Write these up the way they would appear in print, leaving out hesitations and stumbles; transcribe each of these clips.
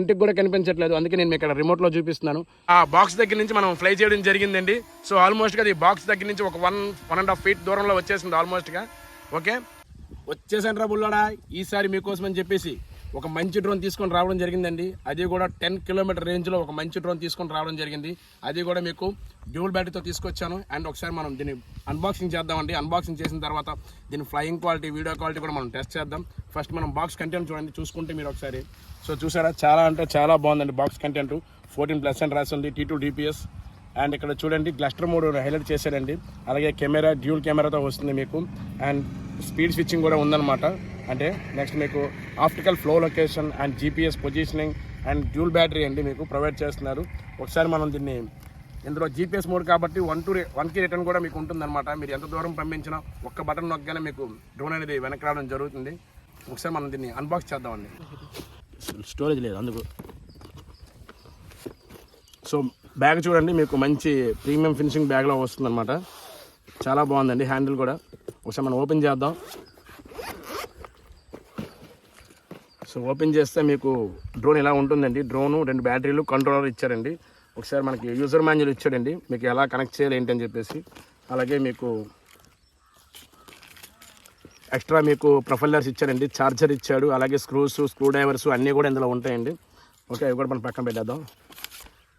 ఇంటికి కూడా కనిపించట్లేదు, అందుకే నేను ఇక్కడ రిమోట్లో చూపిస్తున్నాను. ఆ బాక్స్ దగ్గర నుంచి మనం ఫ్లై చేయడం జరిగిందండి. సో ఆల్మోస్ట్గా అది బాక్స్ దగ్గర నుంచి ఒక 1.5 feet దూరంలో వచ్చేసింది ఆల్మోస్ట్గా. ఓకే, వచ్చేసాను రా బుల్లాడా, ఈసారి మీకోసం అని చెప్పేసి ఒక మంచి డ్రోన్ తీసుకొని రావడం జరిగిందండి. అది కూడా 10 kilometer రేంజ్లో ఒక మంచి డ్రోన్ తీసుకొని రావడం జరిగింది. అది కూడా మీకు డ్యూల్ బ్యాటరీతో తీసుకొచ్చాను. అండ్ ఒకసారి మనం దీన్ని అన్బాక్సింగ్ చేద్దామండి. అన్బాక్సింగ్ చేసిన తర్వాత దీని ఫ్లయింగ్ క్వాలిటీ, వీడియో క్వాలిటీ కూడా మనం టెస్ట్ చేద్దాం. ఫస్ట్ మనం బాక్స్ కంటెంట్ చూడండి, చూసుకుంటే మీరు ఒకసారి. సో చూసారా, చాలా అంటే చాలా బాగుందండి బాక్స్ కంటెంట్. 14+ అని రాసింది, T2 DPS. అండ్ ఇక్కడ చూడండి క్లస్టర్ మోడ్ హైలైట్ చేశారండి. అలాగే కెమెరా డ్యూల్ కెమెరాతో వస్తుంది మీకు. అండ్ స్పీడ్ స్విచ్చింగ్ కూడా ఉందన్నమాట. అంటే నెక్స్ట్ మీకు optical flow location and GPS positioning and dual battery అండి మీకు ప్రొవైడ్ చేస్తున్నారు. ఒకసారి మనం దీన్ని, ఇందులో GPS మోడ్ కాబట్టి 1 కి రిటర్న్ కూడా మీకు ఉంటుందన్నమాట. మీరు ఎంత దూరం పంపించినా ఒక్క బటన్ నొక్కగానే మీకు డ్రోన్ అనేది వెనక్కి రావడం జరుగుతుంది. ఒకసారి మనం దీన్ని అన్బాక్స్ చేద్దామండి. స్టోరేజ్ లేదు అందుకు. సో బ్యాగ్ చూడండి, మీకు మంచి ప్రీమియం ఫినిషింగ్ బ్యాగ్లో వస్తుందన్నమాట. చాలా బాగుందండి హ్యాండిల్ కూడా. ఒకసారి మనం ఓపెన్ చేద్దాం. సో ఓపెన్ చేస్తే మీకు డ్రోన్ ఇలా ఉంటుందండి. డ్రోను 2 బ్యాటరీలు, కంట్రోలర్ ఇచ్చారండి. ఒకసారి మనకి యూజర్ మాన్యువల్ ఇచ్చాడండి, మీకు ఎలా కనెక్ట్ చేయాలి ఏంటని చెప్పేసి. అలాగే మీకు ఎక్స్ట్రా మీకు ప్రొఫైలర్స్ ఇచ్చారండి, ఛార్జర్ ఇచ్చాడు, అలాగే స్క్రూ డ్రైవర్స్ అన్నీ కూడా ఇందులో ఉంటాయండి. ఓకే, అవి కూడా మనం పక్కన పెట్టేద్దాం.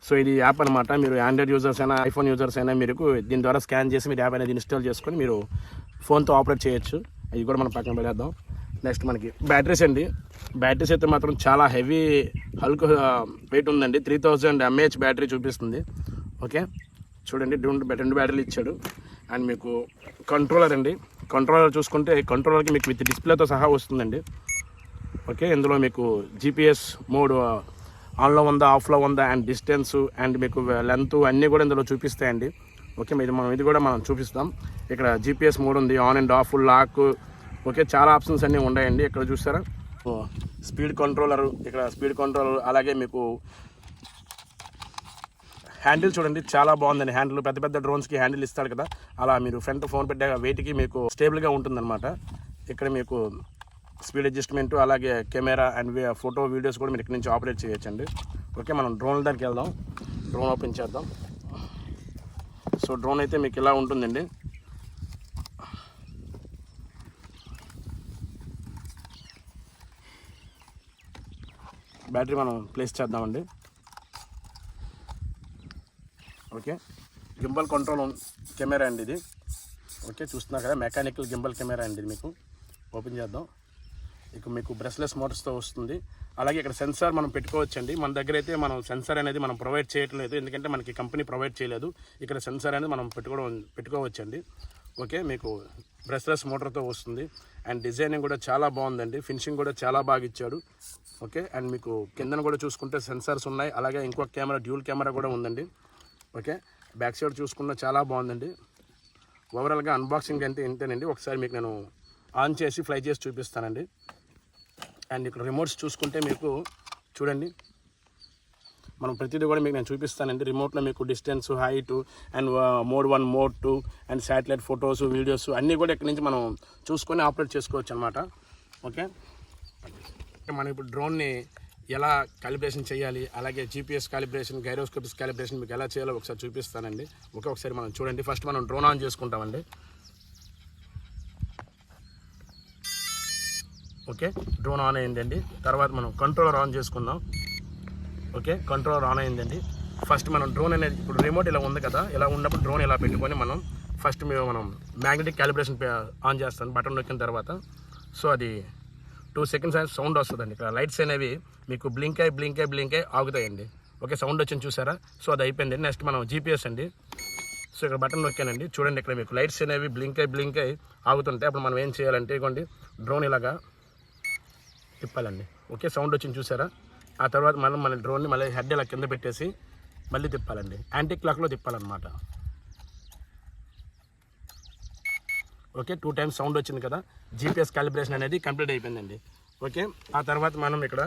సో ఇది యాప్ అనమాట. మీరు ఆండ్రాయిడ్ యూజర్స్ అయినా ఐఫోన్ యూజర్స్ అయినా మీరు దీని ద్వారా స్కాన్ చేసి మీరు యాప్ అనేది ఇన్స్టాల్ చేసుకొని మీరు ఫోన్తో ఆపరేట్ చేయొచ్చు. ఇది కూడా మనం పక్కన పెట్టేద్దాం. నెక్స్ట్ మనకి బ్యాటరీస్ అండి. బ్యాటరీస్ అయితే మాత్రం చాలా హెవీ హల్క్ వెయిట్ ఉందండి. 3000 mAh బ్యాటరీ చూపిస్తుంది. ఓకే, చూడండి 2 బ్యాటరీలు ఇచ్చాడు. అండ్ మీకు కంట్రోలర్ అండి. కంట్రోలర్ చూసుకుంటే కంట్రోలర్కి మీకు విత్ డిస్ప్లేతో సహా వస్తుందండి. ఓకే, ఇందులో మీకు GPS మోడ్ ఆన్లో ఉందా, ఆఫ్లో ఉందా, అండ్ డిస్టెన్స్ అండ్ మీకు లెంత్ అన్నీ కూడా ఇందులో చూపిస్తాయండి. ఓకే, ఇది కూడా మనం చూపిస్తాం. ఇక్కడ GPS మోడ్ ఉంది, on and off, lock. Okay, చాలా ఆప్షన్స్ అన్నీ ఉన్నాయండి. ఇక్కడ చూస్తారా స్పీడ్ కంట్రోలర్, ఇక్కడ స్పీడ్ కంట్రోలర్. అలాగే మీకు హ్యాండిల్ చూడండి, చాలా బాగుందండి హ్యాండిల్. పెద్ద డ్రోన్స్కి హ్యాండిల్ ఇస్తాడు కదా, అలా మీరు ఫ్రంట్ ఫోన్ పెట్టే వెయిట్కి మీకు స్టేబుల్గా ఉంటుందన్నమాట. ఇక్కడ మీకు స్పీడ్ అడ్జస్ట్మెంట్, అలాగే కెమెరా అండ్ ఫోటో వీడియోస్ కూడా మీరు ఇక్కడ నుంచి ఆపరేట్ చేయొచ్చండి. ఓకే, మనం డ్రోన్ దగ్గరికి వెళ్దాం. డ్రోన్ ఓపెన్ చేద్దాం. సో డ్రోన్ అయితే మీకు ఇలా ఉంటుందండి. బ్యాటరీ మనం ప్లేస్ చేద్దామండి. ఓకే, గింబల్ కంట్రోల్ కెమెరా అండి ఇది. ఓకే, చూస్తున్నారు కదా, మెకానికల్ గింబల్ కెమెరా అండి ఇది. మీకు ఓపెన్ చేద్దాం. ఇక మీకు బ్రష్లెస్ మోటార్స్తో వస్తుంది. అలాగే ఇక్కడ సెన్సార్ మనం పెట్టుకోవచ్చండి. మన దగ్గర అయితే మనం సెన్సార్ అనేది మనం ప్రొవైడ్ చేయట్లేదు, ఎందుకంటే మనకి కంపెనీ ప్రొవైడ్ చేయలేదు. ఇక్కడ సెన్సార్ అనేది మనం పెట్టుకోవచ్చండి. ఓకే, మీకు బ్రష్లెస్ మోటార్తో వస్తుంది. అండ్ డిజైనింగ్ కూడా చాలా బాగుందండి, ఫినిషింగ్ కూడా చాలా బాగా ఇచ్చాడు. ఓకే, అండ్ మీకు కిందన కూడా చూసుకుంటే సెన్సార్స్ ఉన్నాయి. అలాగే ఇంకొక కెమెరా, డ్యూల్ కెమెరా కూడా ఉందండి. ఓకే, బ్యాక్ సైడ్ చూసుకున్నా చాలా బాగుందండి. ఓవరాల్గా అన్బాక్సింగ్ అంటే ఇంతేనండి. ఒకసారి మీకు నేను ఆన్ చేసి ఫ్లై చేసి చూపిస్తానండి. అండ్ ఇక్కడ రిమోట్స్ చూసుకుంటే మీకు చూడండి, మనం ప్రతిదీ కూడా మీకు నేను చూపిస్తానండి. రిమోట్లో మీకు distance, height and mode 1, mode 2 and satellite photos, videos అన్నీ కూడా ఇక్కడ నుంచి మనం చూసుకొని ఆపరేట్ చేసుకోవచ్చు అనమాట. ఓకే, మనం ఇప్పుడు డ్రోన్ని ఎలా కాలిబ్రేషన్ చేయాలి, అలాగే GPS కాలిబ్రేషన్, గైరోస్కోపిక్ కాలిబ్రేషన్ మీకు ఎలా చేయాలో ఒకసారి చూపిస్తానండి. ఒకసారి మనం చూడండి. ఫస్ట్ మనం డ్రోన్ ఆన్ చేసుకుంటామండి. ఓకే, డ్రోన్ ఆన్ అయిందండి. తర్వాత మనం కంట్రోలర్ ఆన్ చేసుకుందాం. ఓకే, కంట్రోలర్ ఆన్ అయిందండి. ఫస్ట్ మనం డ్రోన్ అనేది, ఇప్పుడు రిమోట్ ఇలా ఉంది కదా, ఇలా ఉన్నప్పుడు డ్రోన్ ఇలా పెట్టుకొని మనం ఫస్ట్ మనం మ్యాగ్నెటిక్ కాలిబ్రేషన్ ఆన్ చేస్తాను బటన్ నొక్కిన తర్వాత. సో అది 2 seconds అనేది సౌండ్ వస్తుందండి. ఇక్కడ లైట్స్ అనేవి మీకు బ్లింక్ అయి ఆగుతాయండి. ఓకే, సౌండ్ వచ్చింది చూసారా. సో అది అయిపోయింది. నెక్స్ట్ మనం GPS అండి. సో ఇక్కడ బటన్ నొక్కానండి. చూడండి, ఇక్కడ మీకు లైట్స్ అనేవి బ్లింక్ అయి ఆగుతుంటాయి. అప్పుడు మనం ఏం చేయాలంటే ఇవ్వండి, డ్రోన్ ఇలాగా తిప్పాలండి. ఓకే, సౌండ్ వచ్చింది చూసారా. ఆ తర్వాత మనం మన డ్రోన్ని మళ్ళీ హెడ్ ఇలా కింద పెట్టేసి మళ్ళీ తిప్పాలండి. యాంటీ క్లాక్లో తిప్పాలన్నమాట. ఓకే, 2 times సౌండ్ వచ్చింది కదా, GPS కాలిబ్రేషన్ అనేది కంప్లీట్ అయిపోయిందండి. ఓకే, ఆ తర్వాత మనం ఇక్కడ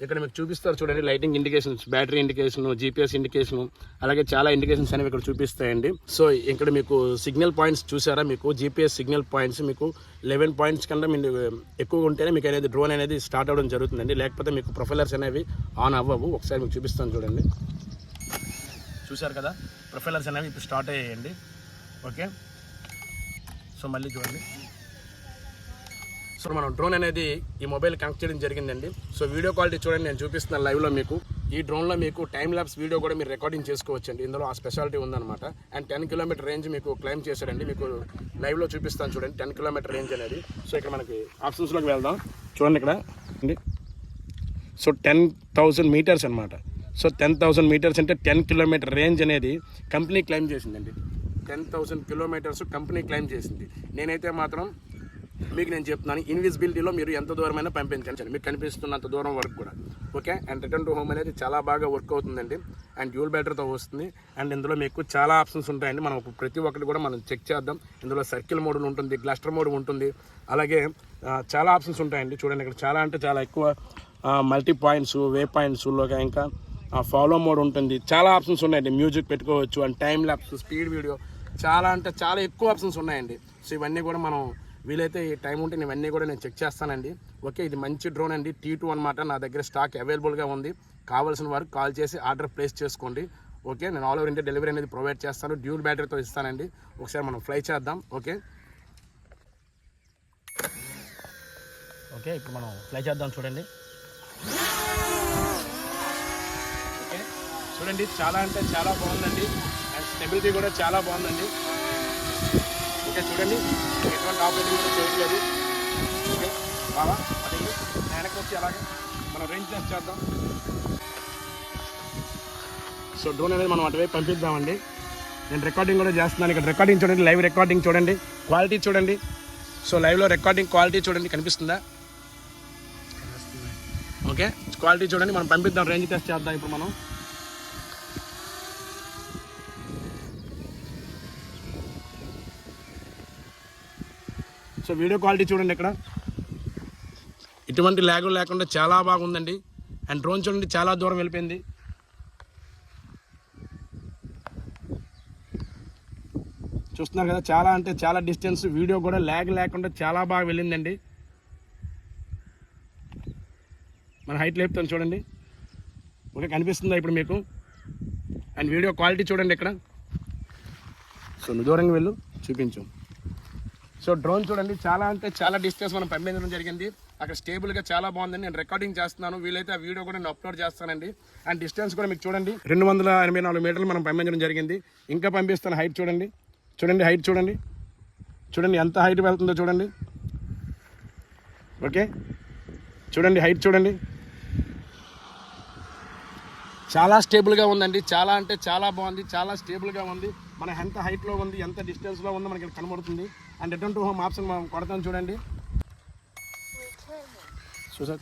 ఇక్కడ మీకు చూపిస్తారు చూడండి, lighting indications, battery indication, GPS indication, అలాగే చాలా ఇండికేషన్స్ అనేవి ఇక్కడ చూపిస్తాయండి. సో ఇక్కడ మీకు సిగ్నల్ పాయింట్స్ చూసారా, మీకు జీపీఎస్ సిగ్నల్ పాయింట్స్ మీకు 11 పాయింట్స్ కన్నా మీరు ఎక్కువ ఉంటేనే మీకు అనేది డ్రోన్ అనేది స్టార్ట్ అవ్వడం జరుగుతుందండి. లేకపోతే మీకు ప్రొఫైలర్స్ అనేవి ఆన్ అవ్వవు. ఒకసారి మీకు చూపిస్తాను చూడండి. చూసారు కదా, ప్రొఫైలర్స్ అనేవి ఇప్పుడు స్టార్ట్ అయ్యాయండి. ఓకే, సో మళ్ళీ చూడండి. సో మనం డ్రోన్ అనేది ఈ మొబైల్ కనెక్ట్ చేయడం జరిగిందండి. సో వీడియో క్వాలిటీ చూడండి, నేను చూపిస్తున్నాను లైవ్లో మీకు. ఈ డ్రోన్లో మీకు టైం ల్యాప్స్ వీడియో కూడా మీరు రికార్డింగ్ చేసుకోవచ్చండి. ఇందులో ఆ స్పెషాలిటీ ఉందన్నమాట. అండ్ 10 కిలోమీటర్ రేంజ్ మీకు క్లైమ్ చేశాడండి. మీకు లైవ్లో చూపిస్తాను చూడండి 10 కిలోమీటర్ రేంజ్ అనేది. సో ఇక్కడ మనకి ఆప్షన్స్లోకి వెళ్దాం చూడండి. ఇక్కడ అండి, సో 10,000 మీటర్స్ అనమాట. సో 10,000 మీటర్స్ అంటే 10 కిలోమీటర్ రేంజ్ అనేది కంపెనీ క్లైమ్ చేసిందండి. 10,000 కిలోమీటర్స్ కంపెనీ క్లైమ్ చేసింది. నేనైతే మాత్రం మీకు నేను చెప్తున్నాను, ఇన్విజిబిలిటీలో మీరు ఎంత దూరమైనా పంపించండి, మీకు కనిపిస్తున్నంత దూరం వరకు కూడా. Okay, and return to home అనేది చాలా బాగా వర్క్ అవుతుందండి. అండ్ డ్యూల్ బ్యాటరీతో వస్తుంది. అండ్ ఇందులో మీకు చాలా ఆప్షన్స్ ఉంటాయండి. మనం ప్రతి ఒక్కటి కూడా మనం చెక్ చేద్దాం. ఇందులో సర్కిల్ మోడ్ ఉంటుంది, క్లస్టర్ మోడ్ ఉంటుంది, అలాగే చాలా ఆప్షన్స్ ఉంటాయండి. చూడండి ఇక్కడ చాలా అంటే చాలా ఎక్కువ మల్టీ పాయింట్స్, వే పాయింట్స్లో ఇంకా ఫాలో మోడ్ ఉంటుంది. చాలా ఆప్షన్స్ ఉన్నాయండి. మ్యూజిక్ పెట్టుకోవచ్చు, and time lapse, speed video, చాలా అంటే చాలా ఎక్కువ ఆప్షన్స్ ఉన్నాయండి. సో ఇవన్నీ కూడా మనం వీలైతే ఈ టైం ఉంటే ఇవన్నీ కూడా నేను చెక్ చేస్తానండి. ఓకే, ఇది మంచి డ్రోన్ అండి, T2 అనమాట. నా దగ్గర స్టాక్ అవైలబుల్గా ఉంది. కావాల్సిన వారు కాల్ చేసి ఆర్డర్ ప్లేస్ చేసుకోండి. ఓకే, నేను ఆల్ ఓవర్ ఇండియా డెలివరీ అనేది ప్రొవైడ్ చేస్తాను. డ్యూల్ బ్యాటరీతో ఇస్తానండి. ఒకసారి మనం ఫ్లై చేద్దాం. ఓకే, ఇప్పుడు మనం ఫ్లై చేద్దాం చూడండి. ఓకే, చూడండి చాలా అంటే చాలా బాగుందండి. అండ్ స్టెబిలిటీ కూడా చాలా బాగుందండి. ఓకే, చూడండి ఎటువంటి ఆపరేటింగ్ కూడా చేయట్లేదు. ఓకే బాగా అది వెనక్కి వచ్చి అలాగే మనం రేంజ్ టెస్ట్ చేద్దాం. సో డ్రోన్ అనేది మనం అటువైపు పంపిద్దామండి. నేను రికార్డింగ్ కూడా చేస్తున్నాను. ఇక్కడ రికార్డింగ్ చూడండి, లైవ్ రికార్డింగ్ చూడండి, క్వాలిటీ చూడండి. సో లైవ్లో రికార్డింగ్ క్వాలిటీ చూడండి, కనిపిస్తుందా? ఓకే, క్వాలిటీ చూడండి. మనం పంపిద్దాం, రేంజ్ టెస్ట్ చేద్దాం ఇప్పుడు మనం. సో వీడియో క్వాలిటీ చూడండి, ఇక్కడ ఎటువంటి ల్యాగ్ లేకుండా చాలా బాగుందండి. అండ్ డ్రోన్ చూడండి చాలా దూరం వెళ్ళిపోయింది. చూస్తున్నారు కదా, చాలా అంటే చాలా డిస్టెన్స్. వీడియో కూడా ల్యాగ్ లేకుండా చాలా బాగా వెళ్ళిందండి. మన హైట్ లేపుతాను చూడండి. ఓకే, కనిపిస్తుందా ఇప్పుడు మీకు? అండ్ వీడియో క్వాలిటీ చూడండి ఇక్కడ. సో నువ్వు దూరంగా వెళ్ళు, చూపించు. సో డ్రోన్ చూడండి చాలా అంటే చాలా డిస్టెన్స్ మనం పంపించడం జరిగింది. అక్కడ స్టేబుల్గా చాలా బాగుందండి. నేను రికార్డింగ్ చేస్తున్నాను, వీలైతే ఆ వీడియో కూడా నేను అప్లోడ్ చేస్తానండి. అండ్ డిస్టెన్స్ కూడా మీకు చూడండి 284 మీటర్లు మనం పంపించడం జరిగింది. ఇంకా పంపిస్తాను. హైట్ చూడండి, హైట్ చూడండి, ఎంత హైట్ వెళ్తుందో చూడండి. ఓకే, చూడండి హైట్ చూడండి, చాలా స్టేబుల్గా ఉందండి. చాలా అంటే చాలా బాగుంది, చాలా స్టేబుల్గా ఉంది. మన ఎంత హైట్లో ఉంది, ఎంత డిస్టెన్స్లో ఉందో మనకి కనబడుతుంది. And return to home option మనం కొడతాం చూడండి.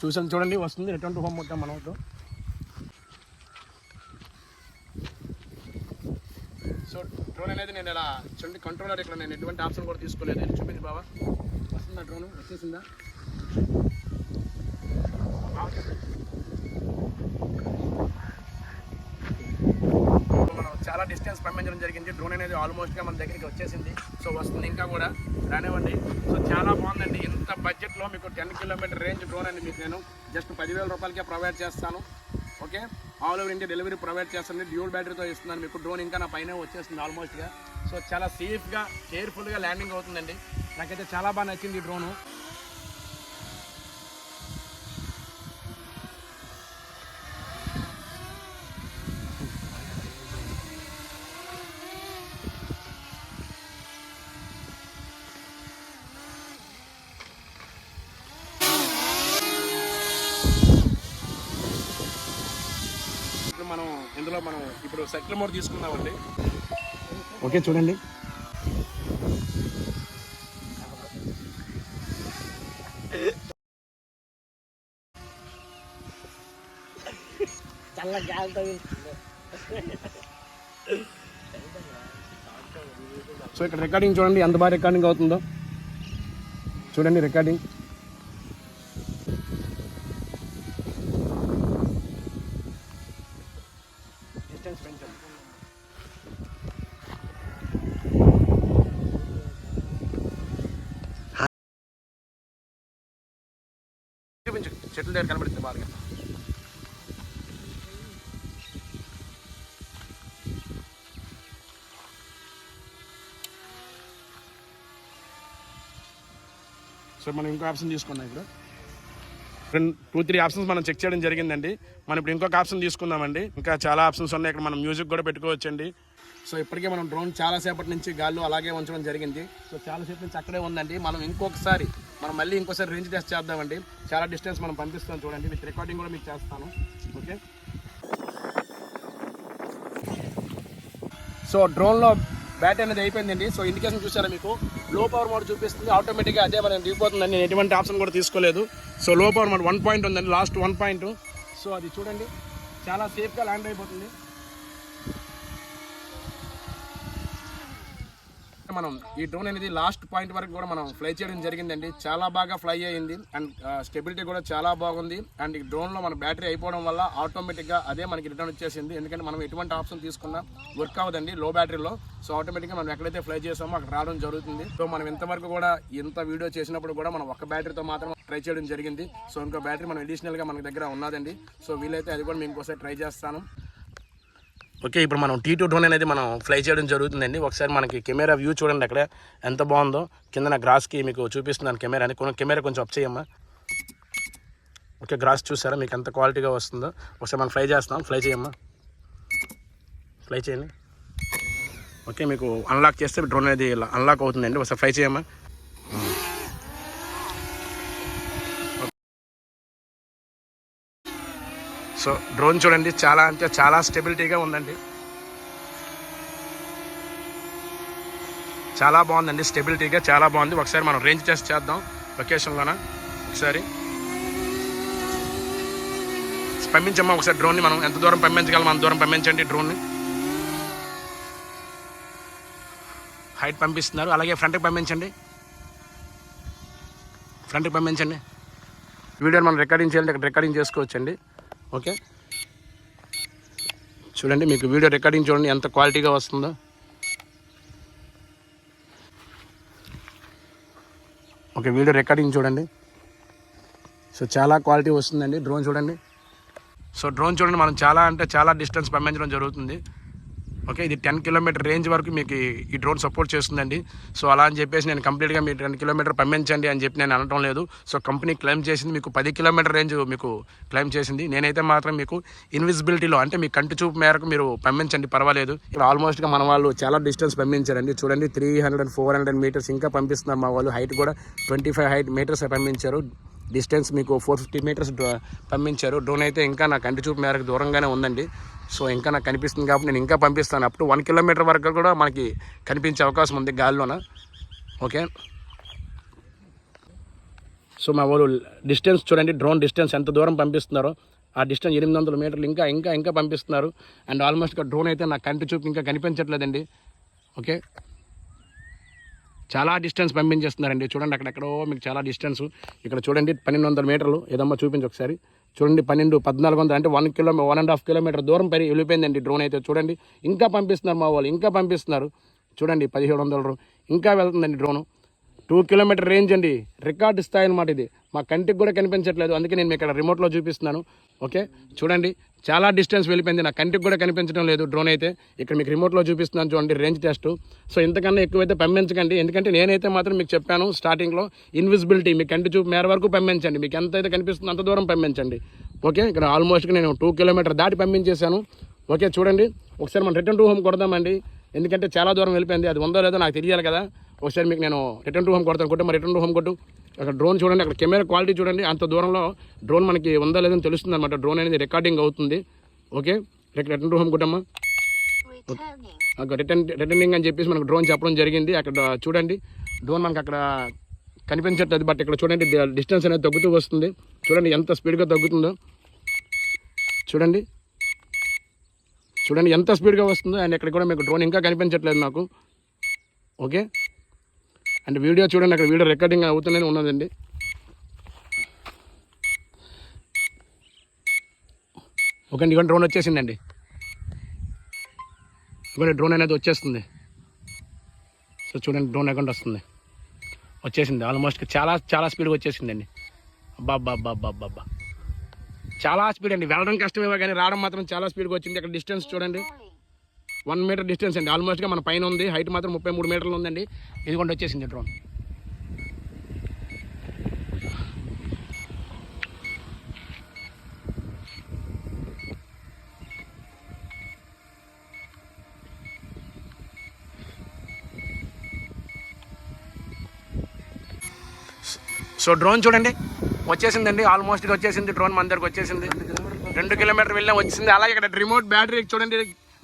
చూసాను చూడండి, వస్తుంది రిటర్న్ టు హోమ్ మొత్తం మనం. సో డ్రోన్ అనేది నేను ఇలా చూడండి, కంట్రోలర్ ఇక్కడ నేను ఎటువంటి ఆప్షన్ కూడా తీసుకోలేదు. చూపింది బాబా, వస్తుందా డ్రోన్? వచ్చేసిందా? మనం చాలా డిస్టెన్స్ పంపించడం జరిగింది. డ్రోన్ అనేది ఆల్మోస్ట్గా మన దగ్గరికి వచ్చేసింది. సో వస్తుంది, ఇంకా కూడా రానివ్వండి. సో చాలా బాగుందండి. ఇంత బడ్జెట్లో మీకు 10 కిలోమీటర్ రేంజ్ డ్రోన్ అని మీకు నేను జస్ట్ 10,000 రూపాయలకే ప్రొవైడ్ చేస్తాను. Okay, all over India delivery provide చేస్తుంది. డ్యూల్ బ్యాటరీతో ఇస్తున్నాను మీకు. డ్రోన్ ఇంకా నా పైన వచ్చేస్తుంది ఆల్మోస్ట్గా. సో చాలా సేఫ్గా, కేర్ఫుల్గా ల్యాండింగ్ అవుతుందండి. నాకైతే చాలా బాగా నచ్చింది ఈ డ్రోను. ఇందులో మనం ఇప్పుడు సర్కిల్ మోడ్ తీసుకున్నామండి. ఓకే, చూడండి సో ఇక్కడ రికార్డింగ్ చూడండి ఎంత బాగా రికార్డింగ్ అవుతుందో. చూడండి రికార్డింగ్. డిస్టెన్స్ పెంచండి. చూపించు, చెట్ల దగ్గర కనబడుతుంది బాగా. సో మనం ఇంకో ఆప్షన్ తీసుకున్నాం ఇప్పుడు. 2-3 ఆప్షన్స్ మనం చెక్ చేయడం జరిగిందండి. మనం ఇప్పుడు ఇంకొక ఆప్షన్ తీసుకుందామండి. ఇంకా చాలా ఆప్షన్స్ ఉన్నాయి. ఇక్కడ మనం మ్యూజిక్ కూడా పెట్టుకోవచ్చండి. సో ఇప్పటికే మనం డ్రోన్ చాలాసేపటి నుంచి గాల్లో అలాగే ఉంచడం జరిగింది. సో చాలాసేపు నుంచి అక్కడే ఉందండి. మనం మళ్ళీ ఇంకోసారి రేంజ్ టెస్ట్ చేద్దామండి. చాలా డిస్టెన్స్ మనం పంపిస్తాం చూడండి. విత్ రికార్డింగ్ కూడా మీకు చేస్తాను. ఓకే, సో డ్రోన్లో బ్యాటరీ అనేది అయిపోయిందండి. సో ఇండికేషన్ చూసారా, మీకు లో పవర్ మోడ్ చూపిస్తుంది. ఆటోమేటిక్గా అదే మనం దిగిపోతుందండి. నేను ఎటువంటి ఆప్షన్ కూడా తీసుకోలేదు. సో లో పవర్ మోడ్ 1 పాయింట్ ఉందండి, లాస్ట్ 1 పాయింట్. సో అది చూడండి, చాలా సేఫ్గా ల్యాండ్ అయిపోతుంది. మనం ఈ డ్రోన్ అనేది లాస్ట్ పాయింట్ వరకు కూడా మనం ఫ్లై చేయడం జరిగిందండి. చాలా బాగా ఫ్లై అయ్యింది అండ్ స్టెబిలిటీ కూడా చాలా బాగుంది. అండ్ ఈ డ్రోన్లో మన బ్యాటరీ అయిపోవడం వల్ల ఆటోమేటిక్గా అదే మనకి రిటర్న్ వచ్చేసింది. ఎందుకంటే మనం ఎటువంటి ఆప్షన్ తీసుకున్నా వర్క్ అవ్వదండి లో బ్యాటరీలో. సో ఆటోమేటిక్గా మనం ఎక్కడైతే ఫ్లై చేసామో అక్కడ రావడం జరుగుతుంది. సో మనం ఇంతవరకు కూడా ఇంత వీడియో చేసినప్పుడు కూడా మనం ఒక బ్యాటరీతో మాత్రం ట్రై చేయడం జరిగింది. సో ఇంకో బ్యాటరీ మనం అడిషనల్గా మన దగ్గర ఉన్నదండి. సో వీలైతే అది కూడా మేము ఇంకోసారి ట్రై చేస్తాను. ఓకే, ఇప్పుడు మనం T2 డ్రోన్ అనేది మనం ఫ్లై చేయడం జరుగుతుందండి. ఒకసారి మనకి కెమెరా వ్యూ చూడండి అక్కడ ఎంత బాగుందో. కింద గ్రాస్కి మీకు చూపిస్తున్నాను కెమెరాని. కెమెరా కొంచెం అప్ చేయమ్మా. ఓకే, గ్రాస్ చూసారా మీకు ఎంత క్వాలిటీగా వస్తుందో. ఒకసారి మనం ఫ్లై చేస్తాం. ఫ్లై చేయమ్మా, ఫ్లై చేయండి. ఓకే, మీకు అన్లాక్ చేస్తే డ్రోన్ అనేది అన్లాక్ అవుతుందండి. ఒకసారి ఫ్లై చేయమ్మా. సో డ్రోన్ చూడండి, చాలా అంటే చాలా స్టెబిలిటీగా ఉందండి. చాలా బాగుందండి, స్టెబిలిటీగా చాలా బాగుంది. ఒకసారి మనం రేంజ్ టెస్ట్ చేద్దాం లొకేషన్లోన. ఒకసారి పంపించమ్మా ఒకసారి డ్రోన్ని. మనం ఎంత దూరం పంపించగలం అంత దూరం పంపించండి డ్రోన్ని. హైట్ పంపిస్తున్నారు. అలాగే ఫ్రంట్కి పంపించండి. ఫ్రంట్కి పంపించండి. వీడియోని మనం రికార్డింగ్ చేయాలంటే ఇక్కడ రికార్డింగ్ చేసుకోవచ్చండి. ఓకే, చూడండి మీకు వీడియో రికార్డింగ్ చూడండి ఎంత క్వాలిటీగా వస్తుందో. ఓకే, వీడియో రికార్డింగ్ చూడండి. సో చాలా క్వాలిటీ వస్తుందండి. డ్రోన్ చూడండి. సో డ్రోన్ చూడండి, మనం చాలా అంటే చాలా డిస్టెన్స్ పంపించడం జరుగుతుంది. ఓకే, ఇది 10 కిలోమీటర్ రేంజ్ వరకు మీకు ఈ డ్రోన్ సపోర్ట్ చేస్తుందండి. సో అలా అని చెప్పేసి నేను కంప్లీట్గా మీరు 10 కిలోమీటర్ పంపించండి అని చెప్పి నేను అనడం లేదు. సో కంపెనీ క్లెయిమ్ చేసింది మీకు 10 కిలోమీటర్ రేంజ్ మీకు క్లెయిమ్ చేసింది. నేనైతే మాత్రం మీకు ఇన్విజిబిలిటీలో అంటే మీ కంటి చూపు మేరకు మీరు పంపించండి, పర్వాలేదు. ఇక్కడ ఆల్మోస్ట్గా మన వాళ్ళు చాలా డిస్టెన్స్ పంపించారండి. చూడండి 300-400 మీటర్స్ ఇంకా పంపిస్తున్నారు మా వాళ్ళు. హైట్ కూడా 25 మీటర్స్ పంపించారు. డిస్టెన్స్ మీకు 450 మీటర్స్ పంపించారు. డ్రోన్ అయితే ఇంకా నా కంటి చూపు మేరకు దూరంగానే ఉందండి. సో ఇంకా నాకు కనిపిస్తుంది కాబట్టి నేను ఇంకా పంపిస్తాను. అప్ టు 1 కిలోమీటర్ వరకు కూడా మనకి కనిపించే అవకాశం ఉంది గాల్లోన. ఓకే, సో మా వాళ్ళు డిస్టెన్స్ చూడండి, డ్రోన్ డిస్టెన్స్ ఎంత దూరం పంపిస్తున్నారో. ఆ డిస్టెన్స్ 800 మీటర్లు ఇంకా ఇంకా ఇంకా పంపిస్తున్నారు. అండ్ ఆల్మోస్ట్గా డ్రోన్ అయితే నా కంటి చూపు ఇంకా కనిపించట్లేదండి. ఓకే, చాలా డిస్టెన్స్ పంపించేస్తున్నారండి. చూడండి అక్కడెక్కడో మీకు చాలా డిస్టెన్స్. ఇక్కడ చూడండి 1200 మీటర్లు. ఏదమ్మా చూపించి ఒకసారి. చూడండి 1400 అంటే 1.5 కిలోమీటర్ దూరం వెళ్ళిపోయిందండి డ్రోన్ అయితే. చూడండి ఇంకా పంపిస్తున్నారు మా వాళ్ళు, ఇంకా పంపిస్తున్నారు. చూడండి 1700 ఇంకా వెళ్తుందండి డ్రోను. 2 కిలోమీటర్ రేంజ్ అండి, రికార్డు స్థాయి అనమాట ఇది. మా కంటికి కూడా కనిపించట్లేదు, అందుకే నేను ఇక్కడ రిమోట్లో చూపిస్తున్నాను. ఓకే, చూడండి చాలా డిస్టెన్స్ వెళ్ళిపోయింది, నా కంటికి కూడా కనిపించడం లేదు డ్రోన్ అయితే. ఇక్కడ మీకు రిమోట్లో చూపిస్తున్నాను చూడండి రేంజ్ టెస్ట్. సో ఇంతకన్నా ఎక్కువైతే పంపించకండి, ఎందుకంటే నేనైతే మాత్రం మీకు చెప్పాను స్టార్టింగ్లో ఇన్విజిబిలిటీ మీ కంటి చూపు మేర వరకు పంపించండి. మీకు ఎంత అయితే కనిపిస్తుందో అంత దూరం పంపించండి. ఓకే, ఇక్కడ ఆల్మోస్ట్గా నేను 2 కిలోమీటర్ దాటి పంపించేశాను. ఓకే, చూడండి ఒకసారి మనం రిటర్న్ టు హోమ్ కొడదామండి, ఎందుకంటే చాలా దూరం వెళ్ళిపోయింది. అది ఉందో లేదో నాకు తెలియాలి కదా. ఒకసారి మీకు నేను రిటర్న్ టు హోమ్ కొడతాను. కొట్టు మరి రిటర్న్ టు హోమ్ కొట్టు. అక్కడ డ్రోన్ చూడండి, అక్కడ కెమెరా క్వాలిటీ చూడండి, అంత దూరంలో డ్రోన్ మనకి ఉందో లేదని తెలుస్తుంది అనమాట. డ్రోన్ అనేది రికార్డింగ్ అవుతుంది. ఓకే, రిటర్న్ టు హోమ్ కొట్టమ్మా. అక్కడ రిటర్నింగ్ అని చెప్పేసి మనకు డ్రోన్ చెప్పడం జరిగింది. అక్కడ చూడండి డ్రోన్ మనకు అక్కడ కనిపించట్లేదు, బట్ ఇక్కడ చూడండి డిస్టెన్స్ అనేది తగ్గుతూ వస్తుంది. చూడండి ఎంత స్పీడ్గా తగ్గుతుందో. చూడండి చూడండి ఎంత స్పీడ్గా వస్తుందో. అండ్ ఇక్కడ కూడా మీకు డ్రోన్ ఇంకా కనిపించట్లేదు నాకు. ఓకే, అండ్ వీడియో చూడండి, అక్కడ వీడియో రికార్డింగ్ అవుతూనే ఉన్నదండి. ఓకే అండి, ఇవన్నీ డ్రోన్ వచ్చేసిందండి. చూడండి డ్రోన్ అనేది వచ్చేస్తుంది. సో చూడండి డ్రోన్ అకౌంట్ వస్తుంది, వచ్చేసింది ఆల్మోస్ట్ చాలా చాలా స్పీడ్గా వచ్చేసిందండి. అబ్బా చాలా స్పీడ్ అండి. వెళ్ళడం కష్టమేమో కానీ రావడం మాత్రం చాలా స్పీడ్గా వచ్చింది. అక్కడ డిస్టెన్స్ చూడండి 1 మీటర్ డిస్టెన్స్ అండి ఆల్మోస్ట్గా మన పైన ఉంది. హైట్ మాత్రం 33 మీటర్లు ఉందండి. ఇదిగోండి వచ్చేసింది డ్రోన్. సో డ్రోన్ చూడండి వచ్చేసిందండి, ఆల్మోస్ట్గా వచ్చేసింది. డ్రోన్ మన దగ్గరకు వచ్చేసింది. 2 కిలోమీటర్లు వెళ్ళినా వచ్చేసింది. అలాగే ఇక్కడ రిమోట్ బ్యాటరీ చూడండి,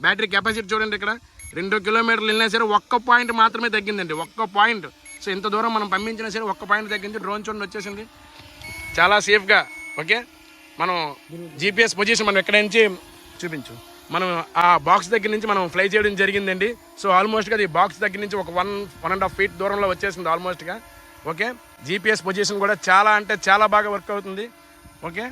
బ్యాటరీ కెపాసిటీ చూడండి. ఇక్కడ 2 కిలోమీటర్లు వెళ్ళినా సరే 1 పాయింట్ మాత్రమే తగ్గిందండి, 1 పాయింట్. సో ఇంత దూరం మనం పంపించినా సరే 1 పాయింట్ తగ్గింది. డ్రోన్ చూడండి వచ్చేసింది చాలా సేఫ్గా. ఓకే, మనం జీపీఎస్ పొజిషన్ మనం ఎక్కడ నుంచి చూపించు, మనం ఆ బాక్స్ దగ్గర నుంచి మనం ఫ్లై చేయడం జరిగిందండి. సో ఆల్మోస్ట్గా అది బాక్స్ దగ్గర నుంచి ఒక 1.5 ఫీట్ దూరంలో వచ్చేసింది ఆల్మోస్ట్గా. ఓకే, జీపీఎస్ పొజిషన్ కూడా చాలా అంటే చాలా బాగా వర్క్ అవుతుంది. ఓకే.